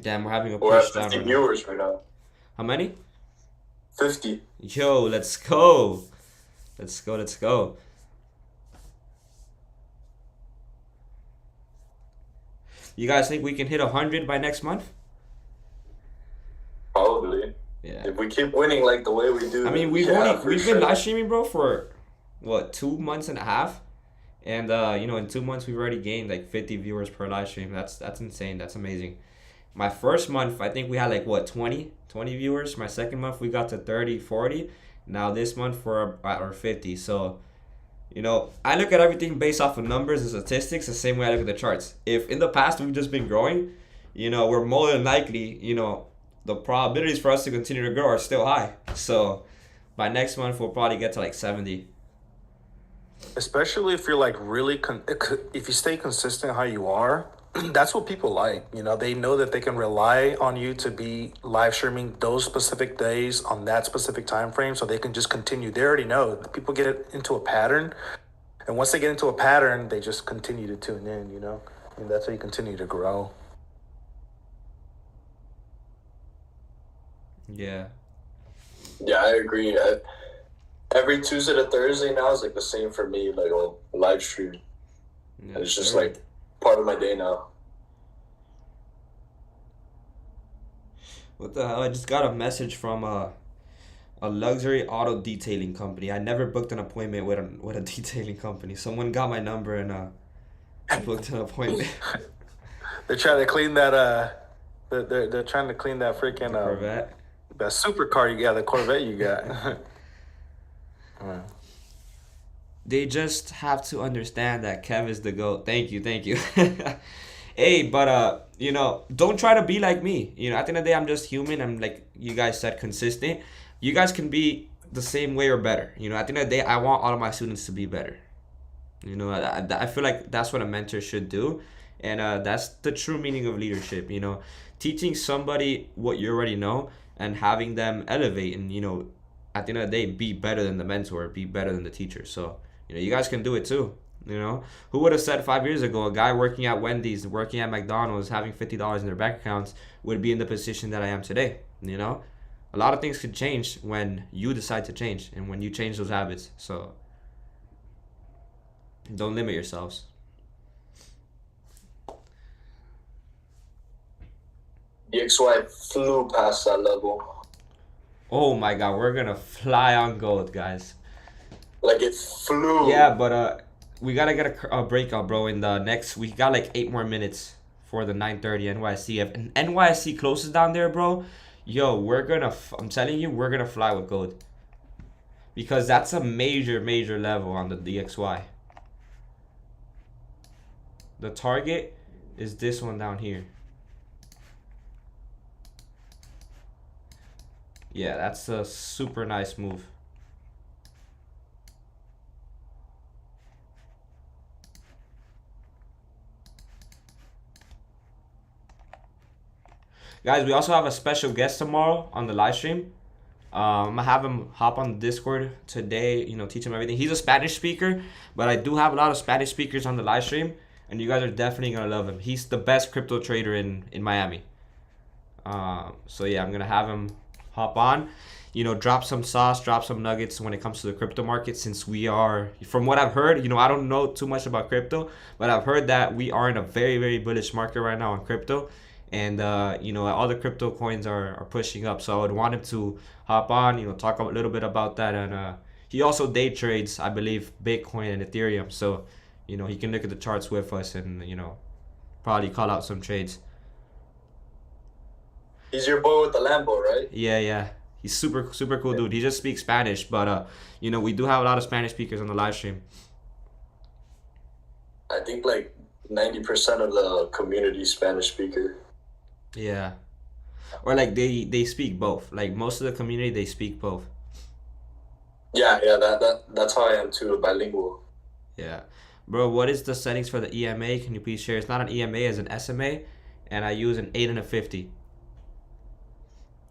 Damn, we're having a push down. 50 viewers right now. How many? 50. Yo, let's go. Let's go. You guys think we can hit 100 by next month? Probably. Yeah. If we keep winning like the way we do. I mean, we've been live streaming, bro, for what, 2 months and a half, and in 2 months we've already gained like 50 viewers per live stream. That's insane. That's amazing. My first month, I think we had like what, 20 viewers. My second month we got to 30, 40. Now this month we're at 50. So, I look at everything based off of numbers and statistics the same way I look at the charts. If in the past we've just been growing, we're more than likely, the probabilities for us to continue to grow are still high. So by next month we'll probably get to like 70. Especially if you're like really if you stay consistent how you are, that's what people like. They know that they can rely on you to be live streaming those specific days on that specific time frame, so they can just continue. They already know. People get into a pattern, and once they get into a pattern, they just continue to tune in. And that's how you continue to grow. Yeah. Yeah, I agree. Every Tuesday to Thursday now is like the same for me, like on live stream. Yeah, it's just like part of my day now. What the hell? I just got a message from a luxury auto detailing company. I never booked an appointment with a detailing company. Someone got my number and booked an appointment. They're trying to clean that they're trying to clean that freaking Corvette. That supercar you got, the Corvette you got. They just have to understand that Kev is the GOAT. Thank you. Hey, but don't try to be like me. At the end of the day, I'm just human. I'm, like you guys said, consistent. You guys can be the same way or better. At the end of the day, I want all of my students to be better. I feel like that's what a mentor should do, and that's the true meaning of leadership. Teaching somebody what you already know and having them elevate and at the end of the day, be better than the mentor, be better than the teacher. So, you guys can do it too. Who would have said 5 years ago a guy working at Wendy's, working at McDonald's, having $50 in their bank accounts would be in the position that I am today? A lot of things could change when you decide to change and when you change those habits. So, don't limit yourselves. DXY flew past that level. Oh my God, we're gonna fly on gold, guys. Like it flew. Yeah, but we gotta get a breakout, bro. In the next, we got like 8 more minutes for the 9:30 NYC. If NYC closes down there, bro, yo, I'm telling you, we're gonna fly with gold. Because that's a major level on the DXY. The target is this one down here. Yeah, that's a super nice move. Guys, we also have a special guest tomorrow on the live stream. I'm gonna have him hop on the Discord today, teach him everything. He's a Spanish speaker, but I do have a lot of Spanish speakers on the live stream, and you guys are definitely gonna love him. He's the best crypto trader in Miami. So yeah, I'm gonna have him hop on, drop some sauce, drop some nuggets when it comes to the crypto market, since we are, from what I've heard, I don't know too much about crypto, but I've heard that we are in a very, very bullish market right now on crypto. And, all the crypto coins are pushing up. So I would want him to hop on, talk a little bit about that. And he also day trades, I believe, Bitcoin and Ethereum. So, he can look at the charts with us and, probably call out some trades. He's your boy with the Lambo, right? Yeah. He's super cool dude. He just speaks Spanish, but we do have a lot of Spanish speakers on the live stream. I think like 90% of the community is Spanish speaker. Yeah. Or like they speak both. Like most of the community, they speak both. Yeah, that's how I am too, bilingual. Yeah. Bro, what is the settings for the EMA? Can you please share? It's not an EMA, it's an SMA, and I use an 8 and a 50.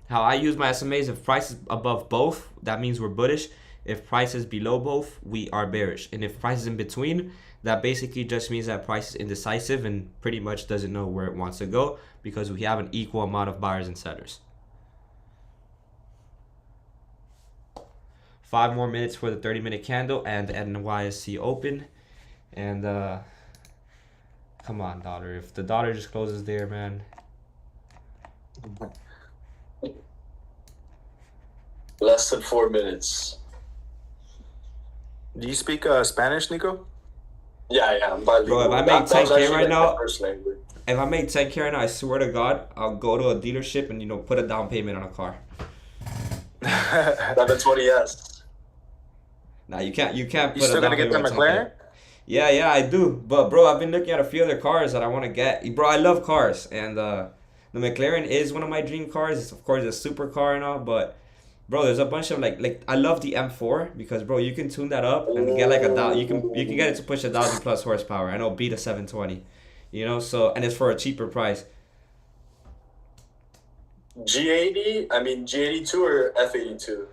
How I use my SMAs, if price is above both, that means we're bullish. If price is below both, we are bearish. And if price is in between, that basically just means that price is indecisive and pretty much doesn't know where it wants to go, because we have an equal amount of buyers and sellers. 5 more minutes for the 30-minute candle and the NYSE open. And Come on, dollar. If the dollar just closes there, man. Less than 4 minutes. Do you speak Spanish, Nico? Yeah, I'm bilingual. Bro, if I make That was 10K actually right like my now, first language. if I make 10K right now, I swear to God, I'll go to a dealership and put a down payment on a car. 720S. Nah, you can't You put a still down gonna get payment that on 10K. McLaren? Yeah, I do. But bro, I've been looking at a few other cars that I want to get. Bro, I love cars, and the McLaren is one of my dream cars. It's of course a supercar and all, but bro, there's a bunch of like I love the M4 because bro, you can tune that up and get like you can get it to push 1,000 plus horsepower and it'll beat a 720. So and it's for a cheaper price. G82 or F82?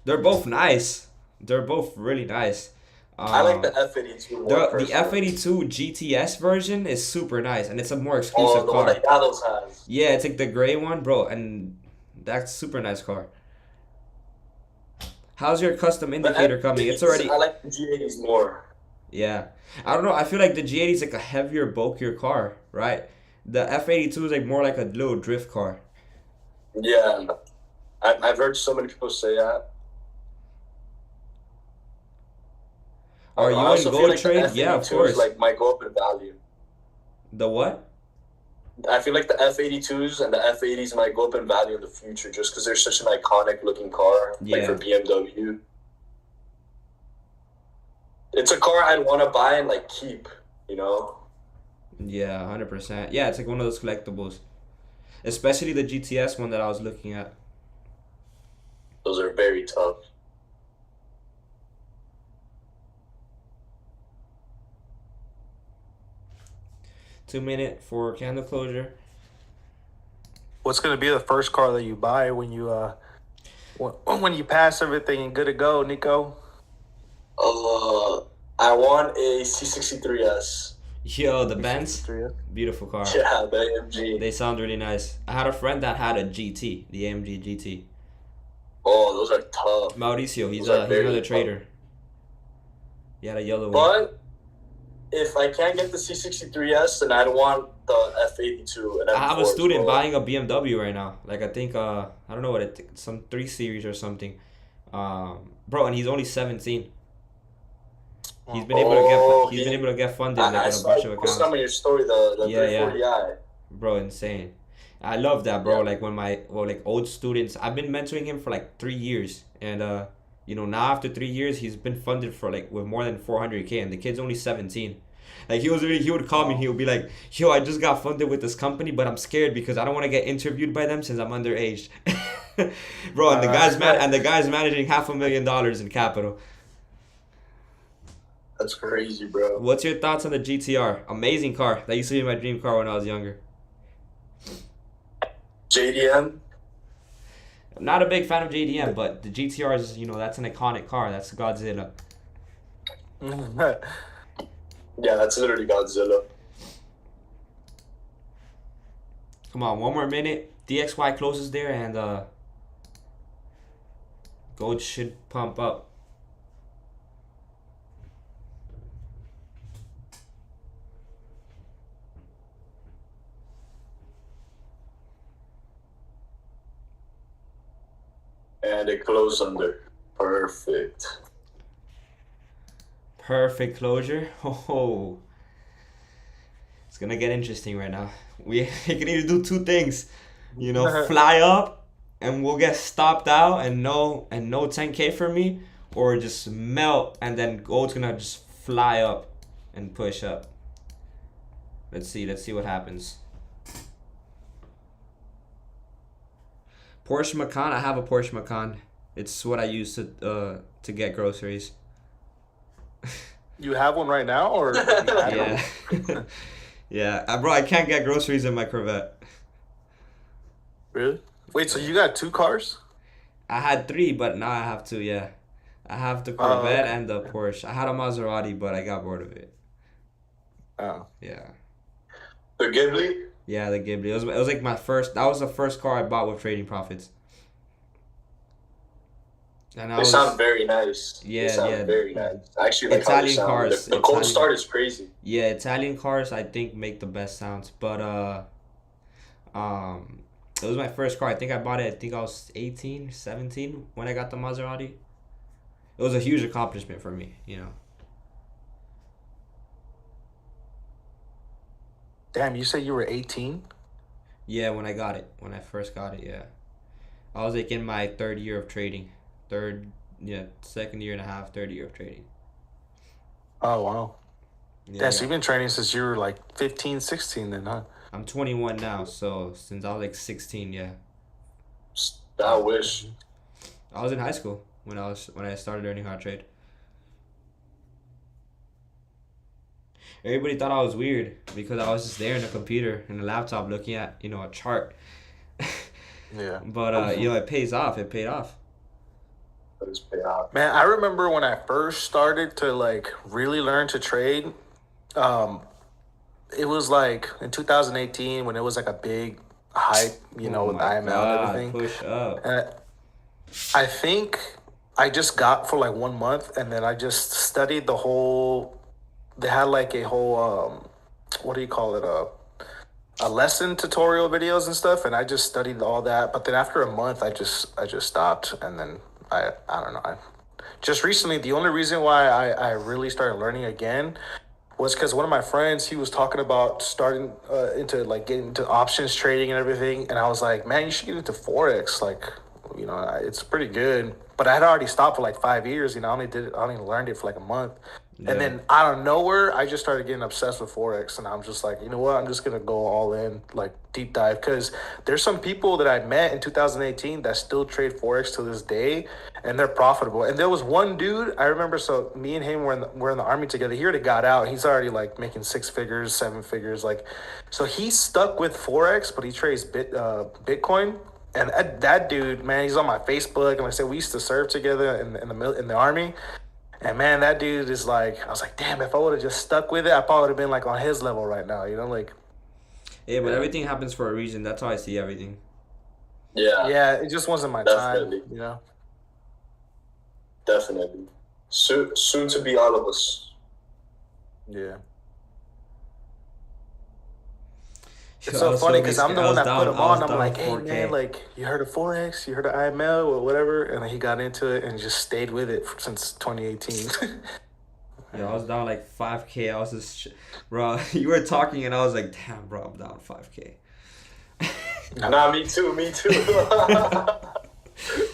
They're both nice. They're both really nice. I like the F82 more. The F82 GTS version is super nice, and it's a more Oh, exclusive the car. one that Yados has. Yeah, it's like the gray one, bro, and that's super nice car. How's your custom indicator coming? It's already. I like the G80s more. Yeah, I don't know. I feel like the G80 is like a heavier, bulkier car, right? The F82 is like more like a little drift car. Yeah, I've heard so many people say that. Are I you in also feel gold like the trade? F82 Yeah, of course. might go up in value. The what? I feel like the F82s and the F80s might go up in value in the future just because they're such an iconic looking car, like for BMW. It's a car I'd want to buy and like keep, Yeah, 100%. Yeah, it's like one of those collectibles. Especially the GTS one that I was looking at. Those are very tough. Two-minute for candle closure. What's gonna be the first car that you buy when you pass everything and good to go, Nico? I want a C63S. Yo, the Benz. Beautiful car. Yeah, the AMG. They sound really nice. I had a friend that had a GT, the AMG GT. Oh, those are tough. Mauricio, he's Those are very another tough. trader. He had a yellow one. But if I can't get the C63S, then I'd want the F82. And I have a M4 as student well. buying a BMW right now. Like I think I don't know what some 3 Series or something. Bro, and he's only 17. He's been able to get funded like, I on a saw bunch of accounts. some of your story, the 340i. Bro, insane. I love that, bro. Like when like old students, I've been mentoring him for like 3 years, and now after 3 years, he's been funded for like with more than 400K, and the kid's only 17. Like he would call me, and he would be like, "Yo, I just got funded with this company, but I'm scared because I don't want to get interviewed by them since I'm underage." Bro, and the guy's managing $500,000 in capital. That's crazy, bro. What's your thoughts on the GTR? Amazing car. That used to be my dream car when I was younger. JDM? I'm not a big fan of JDM, but the GTR is, that's an iconic car. That's Godzilla. Yeah, that's literally Godzilla. Come on, one more minute. DXY closes there, and gold should pump up. And it closed under. Perfect. Perfect closure. Oh, it's gonna get interesting right now. We can either do 2 things, fly up, and we'll get stopped out, and no 10K for me, or just melt, and then gold's gonna just fly up and push up. Let's see what happens. Porsche Macan. I have a Porsche Macan. It's what I use to get groceries. You have one right now, or Yeah. Yeah, bro, I can't get groceries in my Corvette. Really? Wait, so you got 2 cars? I had 3, but now I have 2. Yeah, I have the Corvette okay. and the Porsche. I had a Maserati, but I got bored of it. Oh. Yeah. The Ghibli? Yeah, the Ghibli. It was like my first. That was the first car I bought with trading profits. And I They sound was very nice. They yeah, sound yeah. very nice. I actually like how they Italian sound. cars, The cold Italian start is crazy. yeah, Italian cars I think make the best sounds. But it was my first car. I think I bought it. I think I was 18, 17 when I got the Maserati. It was a huge accomplishment for me, you know. Damn, you said you were 18? Yeah, when I got it, when I first got it, yeah. I was like in my third year of trading, third, yeah, second year and a half, third year of trading. Oh, wow. Yeah, Yeah, I so you've got. been training since you were like 15, 16 then, huh? I'm 21 now, so since I was like 16, yeah. I wish. I was in high school when I started learning how to trade. Everybody thought I was weird because I was just there in a computer and a laptop looking at, you know, a chart. Yeah. But you know, it pays off. It paid off. That is pay off. Man, I remember when I first started to like really learn to trade. Um, it was like in 2018 when it was like a big hype, you know, Oh with my IML and God, everything. push up. And I think I just got for like 1 month, and then I just studied the whole. They had like a whole what do you call it, a lesson tutorial videos and stuff, and I just studied all that. But then after a month, I just stopped, and then I don't know. Just recently, the only reason why I really started learning again was because one of my friends, he was talking about starting into like getting into options trading and everything, and I was like, man, you should get into Forex, like, you know, it's pretty good. But I had already stopped for like 5 years, you know. I only learned it for like a month. And Yeah. then out of nowhere, I just started getting obsessed with Forex, and I'm just like, you know what? I'm just gonna go all in, like deep dive, because there's some people that I met in 2018 that still trade Forex to this day, and they're profitable. And there was one dude I remember. So me and him were in the army together. He already got out. He's already like making 6 figures, 7 figures, like. So he stuck with Forex, but he trades Bitcoin. And that dude, man, he's on my Facebook, and like I said, we used to serve together in the army. And man, that dude is like, I was like, damn, if I would have just stuck with it, I probably would have been like on his level right now, you know, like, Yeah, but yeah, everything happens for a reason. That's how I see everything. Yeah, yeah, it just wasn't my time, definitely, you know. definitely. Soon to be all of us. Yeah, Yo, it's I so was funny so because scared. I'm the one that put him I was on. I'm down like, hey man, 4K. like, you heard of Forex? You heard of IML or whatever? And then he got into it and just stayed with it since 2018. Yo, I was down like 5K. I was just, bro, you were talking and I was like, damn, bro, I'm down 5K. Nah, me too, me too.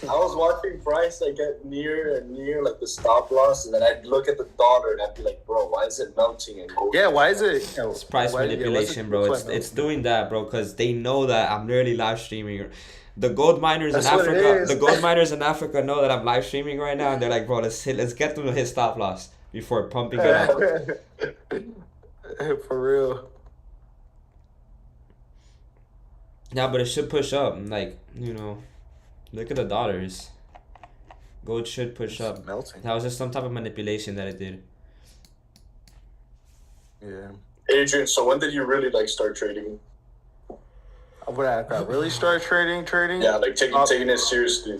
I was watching price like get near and near like the stop loss, and then I'd look at the dollar and I'd be like, bro, why is it melting and going? Yeah, why is it? You know, It's price why, manipulation, bro. what's It's doing that, bro, because they know that I'm literally live streaming. The gold miners in That's what it Africa, is. the gold miners in Africa know that I'm live streaming right now, and they're like, bro, let's get them to hit stop loss before pumping it up. For real. Yeah, but it should push up. Like, you know, look at the dollars. Gold should push It's up. melting. That was just some type of manipulation that it did. Yeah. Adrian, so when did you really like start trading? When I really started trading, Yeah, like taking it seriously.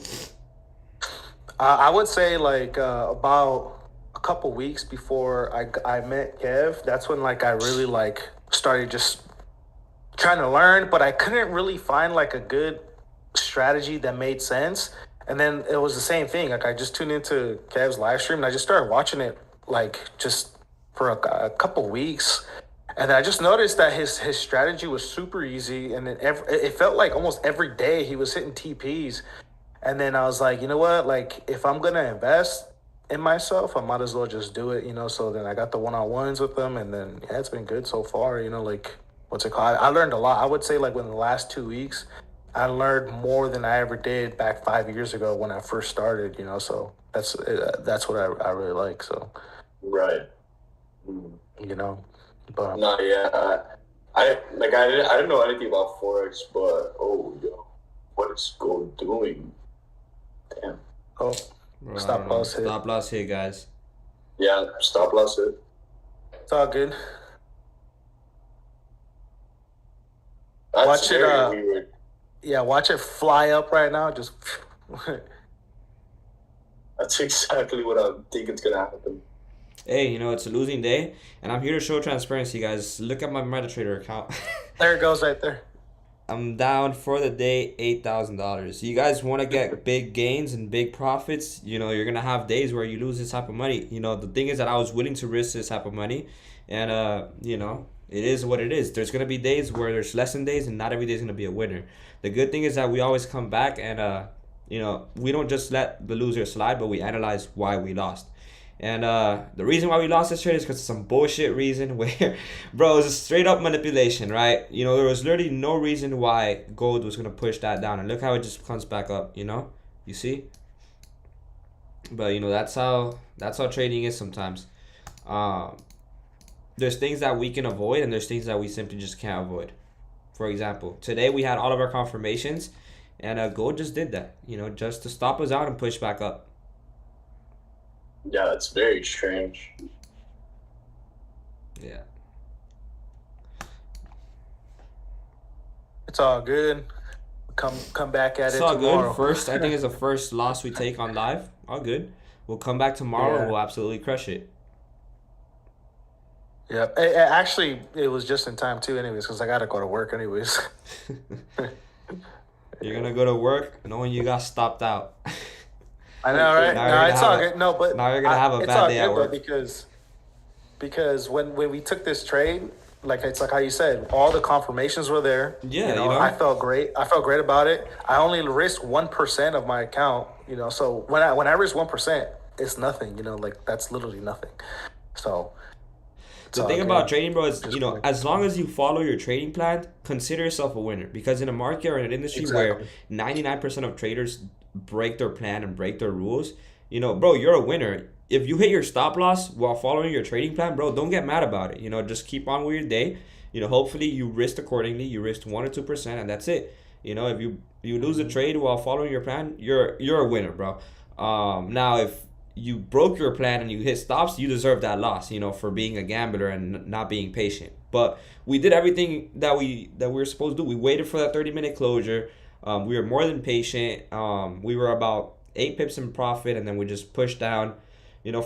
I would say like about a couple weeks before I met Kev. That's when like I really like started just trying to learn, but I couldn't really find like a good strategy that made sense. And then it was the same thing. Like I just tuned into Kev's live stream and I just started watching it like just for a couple weeks. And then I just noticed that his strategy was super easy, and it felt like almost every day he was hitting TPs. And then I was like, you know what? Like, if I'm gonna invest in myself, I might as well just do it, you know. So then I got the one-on-ones with them, and then yeah, it's been good so far. You know, like what's it called? I learned a lot. I would say like within the last 2 weeks, I learned more than I ever did back 5 years ago when I first started. You know, so that's what I really like. So Right. Mm. you know, but No, yeah. I didn't know anything about Forex, but oh, yo, what is gold doing? Damn. oh, Bro, I stop don't know. loss hit. Stop loss here, guys. Yeah, stop loss it. It's all good. That's Watch it, very weird. Yeah, watch it fly up right now. Just That's exactly what I think it's gonna happen. Hey, it's a losing day, and I'm here to show transparency, guys. Look at my MetaTrader account. There it goes right there. I'm down for the day $8,000. You guys want to get big gains and big profits? You're gonna have days where you lose this type of money. The thing is that I was willing to risk this type of money, and it is what it is. There's gonna be days where there's lesson days, and not every day is gonna be a winner. The good thing is that we always come back, and we don't just let the loser slide, but we analyze why we lost. And the reason why we lost this trade is because of some bullshit reason where, bro, it was a straight up manipulation, right? There was literally no reason why gold was going to push that down. And look how it just comes back up, You see? But, that's how trading is sometimes. There's things that we can avoid, and there's things that we simply just can't avoid. For example, today we had all of our confirmations, and gold just did that, just to stop us out and push back up. Yeah, that's very strange. Yeah. It's all good. Come back at It's it all tomorrow. good. First, I think it's the first loss we take on live. All good. We'll come back tomorrow and we'll absolutely crush it. Yeah. Actually, it was just in time too, anyways, because I gotta go to work, anyways. You're gonna go to work knowing you got stopped out. I know, right? Now No, it's all good. No, but now you're gonna have a it's bad all day good at though, work. because when we took this trade, it's like how you said, all the confirmations were there. Yeah, I felt great. I felt great about it. I only risked 1% of my account. So when I risk 1%, it's nothing. That's literally nothing. So. The thing about trading, bro, is, as long as you follow your trading plan, consider yourself a winner. Because in a market or in an industry where 99% of traders break their plan and break their rules, bro, you're a winner. If you hit your stop loss while following your trading plan, bro, don't get mad about it. Just keep on with your day. Hopefully you risked accordingly. You risked 1 or 2%, and that's it. If you lose a trade while following your plan, you're a winner, bro. Now if you broke your plan and you hit stops, you deserve that loss, for being a gambler and not being patient. But we did everything that we were supposed to do. We waited for that 30-minute closure. We were more than patient. We were about 8 pips in profit, and then we just pushed down,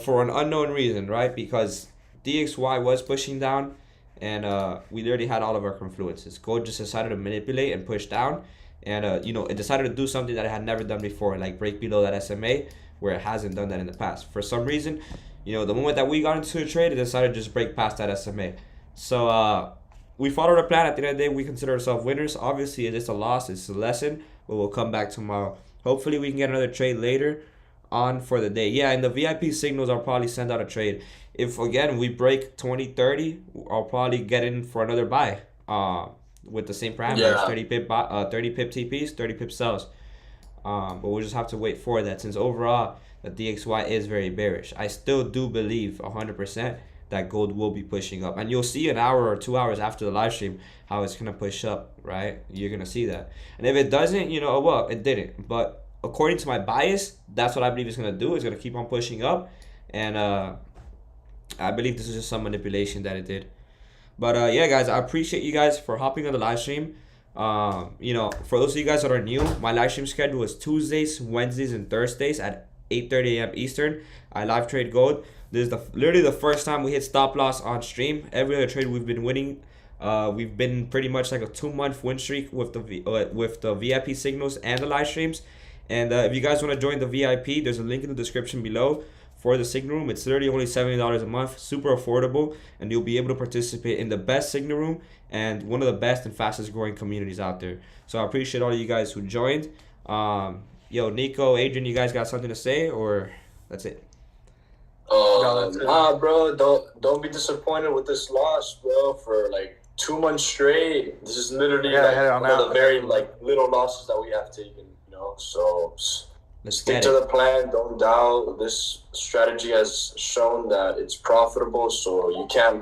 for an unknown reason, right? Because DXY was pushing down, and we literally had all of our confluences. Gold just decided to manipulate and push down, and it decided to do something that it had never done before, like break below that SMA, where it hasn't done that in the past. For some reason, the moment that we got into the trade, it decided to just break past that SMA. So we followed our plan. At the end of the day, we consider ourselves winners. Obviously, it's a loss. It's a lesson, but we'll come back tomorrow. Hopefully, we can get another trade later on for the day. Yeah, in the VIP signals, I'll probably send out a trade. If, again, we break 20-30, I'll probably get in for another buy with the same parameters. Yeah. 30 pip TPs, 30 pip sells. But we'll just have to wait for that, since overall the DXY is very bearish. I still do believe 100% that gold will be pushing up, and you'll see an hour or 2 hours after the live stream how it's gonna push up, right? You're gonna see that. And if it doesn't, well, it didn't. But according to my bias, that's what I believe it's gonna do. It's gonna keep on pushing up, and I believe this is just some manipulation that it did. But yeah, guys, I appreciate you guys for hopping on the live stream. For those of you guys that are new, my live stream schedule is Tuesdays, Wednesdays, and Thursdays at 8:30 a.m. Eastern. I live trade gold. This is literally the first time we hit stop loss on stream. Every other trade we've been winning. We've been pretty much like a 2-month win streak with the VIP signals and the live streams. And if you guys want to join the VIP, there's a link in the description below for the signal room. It's literally only $70 a month, super affordable, and you'll be able to participate in the best signal room and one of the best and fastest growing communities out there. So I appreciate all of you guys who joined. Yo, Nico, Adrian, you guys got something to say, or that's it? Bro, don't be disappointed with this loss, bro. For like 2 months straight, this is literally one of the very little losses that we have taken. So stick to the plan. Don't doubt. This strategy has shown that it's profitable, so you can't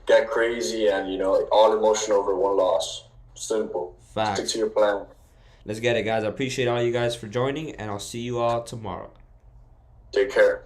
get crazy and all emotion over one loss. Simple. Facts. Stick to your plan. Let's get it, guys. I appreciate all you guys for joining, and I'll see you all tomorrow. Take care.